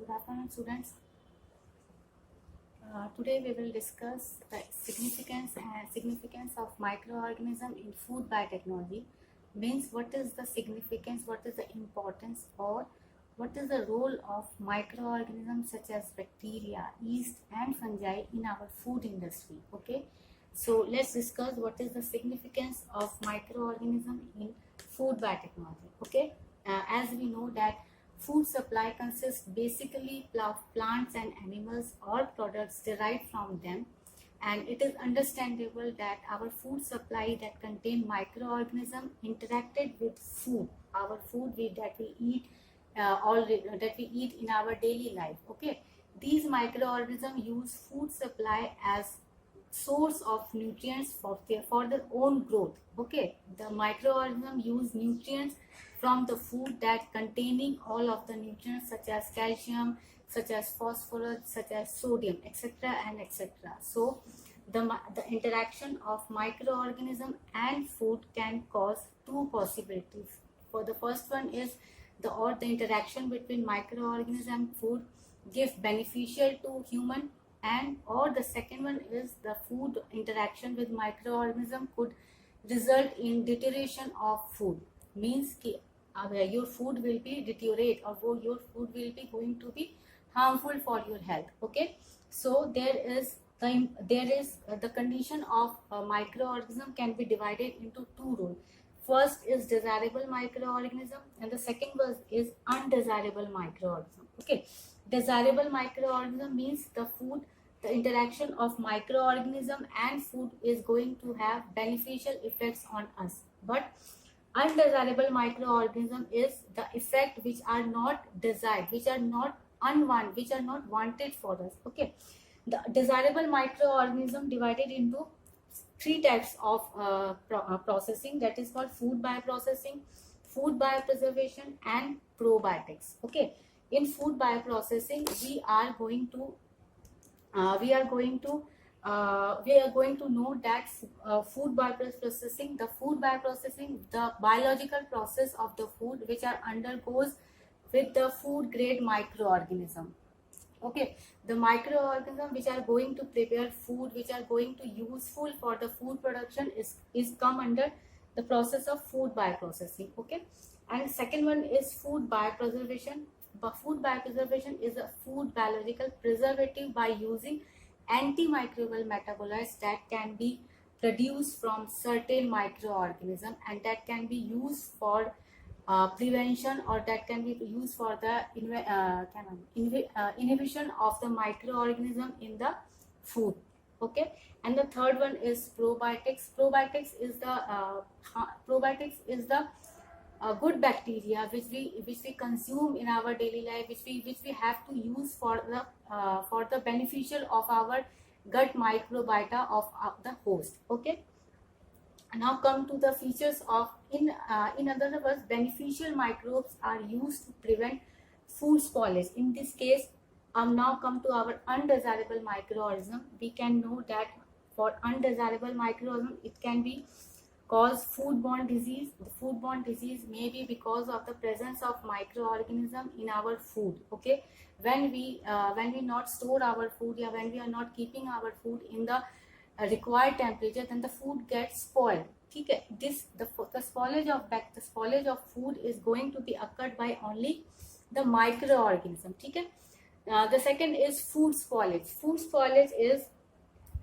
Good afternoon, students. Today we will discuss the significance of microorganism in food biotechnology. Means what is the significance, what is the importance, or what is the role of microorganisms such as bacteria, yeast, and fungi in our food industry. Okay, so let's discuss what is the significance of microorganism in food biotechnology. Okay, as we know that food supply consists basically of plants and animals or products derived from them, and it is understandable that our food supply that contain microorganisms interacted with food, our food that we eat, that we eat in our daily life. Okay, these microorganisms use food supply as source of nutrients for their own growth. Okay, the microorganisms use nutrients from the food that containing all of the nutrients such as calcium, such as phosphorus, such as sodium, etc. and etc. So the interaction of microorganism and food can cause two possibilities. For the first one is the interaction between microorganism and food give beneficial to human, and or the second one is the food interaction with microorganism could result in deterioration of food. Means ki, your food will be deteriorate, or your food will be going to be harmful for your health. Okay, so there is the condition of a microorganism can be divided into two roles. First is desirable microorganism, and the second was is undesirable microorganism. Okay, desirable microorganism means the interaction of microorganism and food is going to have beneficial effects on us. But undesirable microorganism is the effect which are not desired, which are not unwanted, which are not wanted for us. Okay, the desirable microorganism divided into three types of processing, that is called food bioprocessing, food biopreservation, and probiotics. Okay, in food bioprocessing we are going to know that food bioprocessing, the biological process of the food which are undergoes with the food grade microorganism. Okay, the microorganism which are going to prepare food, which are going to useful for the food production is come under the process of food bioprocessing. Okay, and second one is food biopreservation. But food biopreservation is a food biological preservative by using antimicrobial metabolites that can be produced from certain microorganisms, and that can be used for prevention, or that can be used for the inhibition of the microorganism in the food. Okay, and the third one is probiotics. Probiotics is the good bacteria which we consume in our daily life, which we have to use for the beneficial of our gut microbiota of the host. Okay, now come to the features of in other words, beneficial microbes are used to prevent food spoilage. In this case, now come to our undesirable microorganism. We can know that for undesirable microorganism it can be cause foodborne disease. The foodborne disease may be because of the presence of microorganism in our food. Okay, when we not store our food, or when we are not keeping our food in the required temperature, then the food gets spoiled. Okay, the spoilage of food is going to be occurred by only the microorganism. Okay, the second is food spoilage. Food spoilage is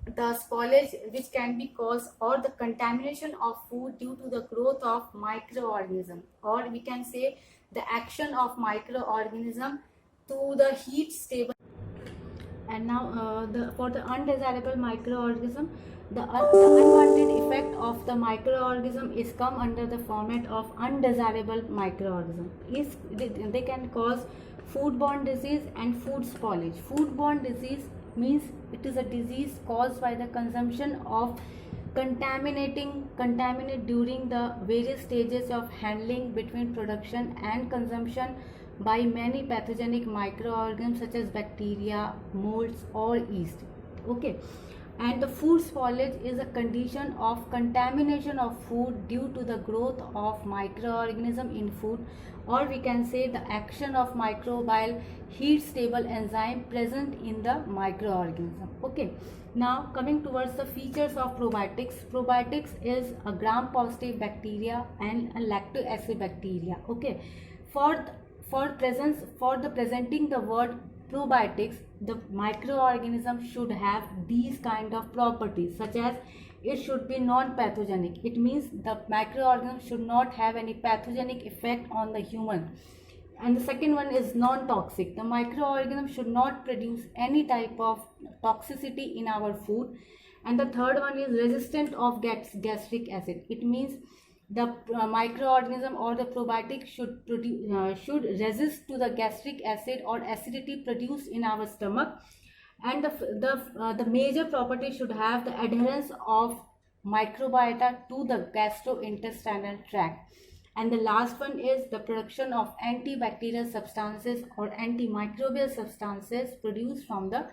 the spoilage which can be caused or the contamination of food due to the growth of microorganism, or we can say the action of microorganism to the heat stable. And now for the undesirable microorganism, the unwanted effect of the microorganism is come under the format of undesirable microorganism. They can cause foodborne disease and food spoilage. Foodborne disease means it is a disease caused by the consumption of contaminate during the various stages of handling between production and consumption by many pathogenic microorganisms such as bacteria, molds, or yeast. Okay, And the food spoilage is a condition of contamination of food due to the growth of microorganism in food, or we can say the action of microbial heat stable enzyme present in the microorganism. Okay, now coming towards the features of probiotics. Probiotics is a gram positive bacteria and a lactic acid bacteria. Okay, for the presenting the word probiotics, the microorganism should have these kind of properties, such as it should be non-pathogenic. It means the microorganism should not have any pathogenic effect on the human. And the second one is non-toxic. The microorganism should not produce any type of toxicity in our food. And the third one is resistant of gastric acid. It means the microorganism or the probiotic should resist to the gastric acid or acidity produced in our stomach. And the major property should have the adherence of microbiota to the gastrointestinal tract. And the last one is the production of antibacterial substances or antimicrobial substances produced from the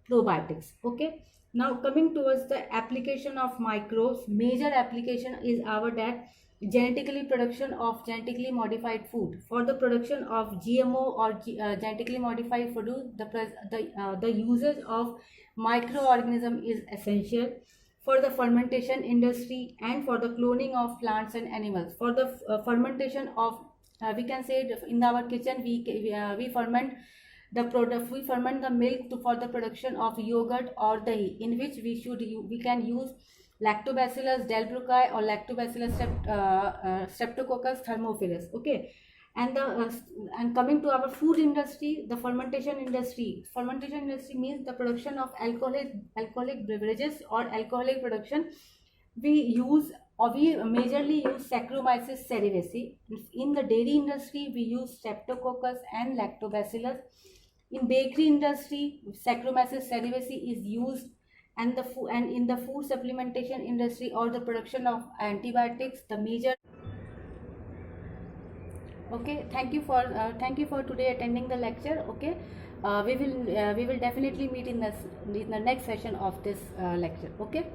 probiotics. Okay, now coming towards the application of microbes, major application is our that genetically production of genetically modified food. For the production of GMO or genetically modified food, the usage of microorganism is essential. For the fermentation industry and for the cloning of plants and animals. For the fermentation of we can say in our kitchen we ferment the product, we ferment the milk for the production of yogurt or dahi, in which we can use Lactobacillus delbrueckii or Lactobacillus streptococcus thermophilus. Okay, and coming to our food industry, the fermentation industry. Fermentation industry means the production of alcoholic beverages or alcoholic production. We majorly use Saccharomyces cerevisiae. In the dairy industry, we use Streptococcus and Lactobacillus. In bakery industry, Saccharomyces cerevisiae is used, and in the food supplementation industry or the production of antibiotics, the major. Okay, thank you for today attending the lecture. Okay, we will definitely meet in the next session of this lecture. Okay.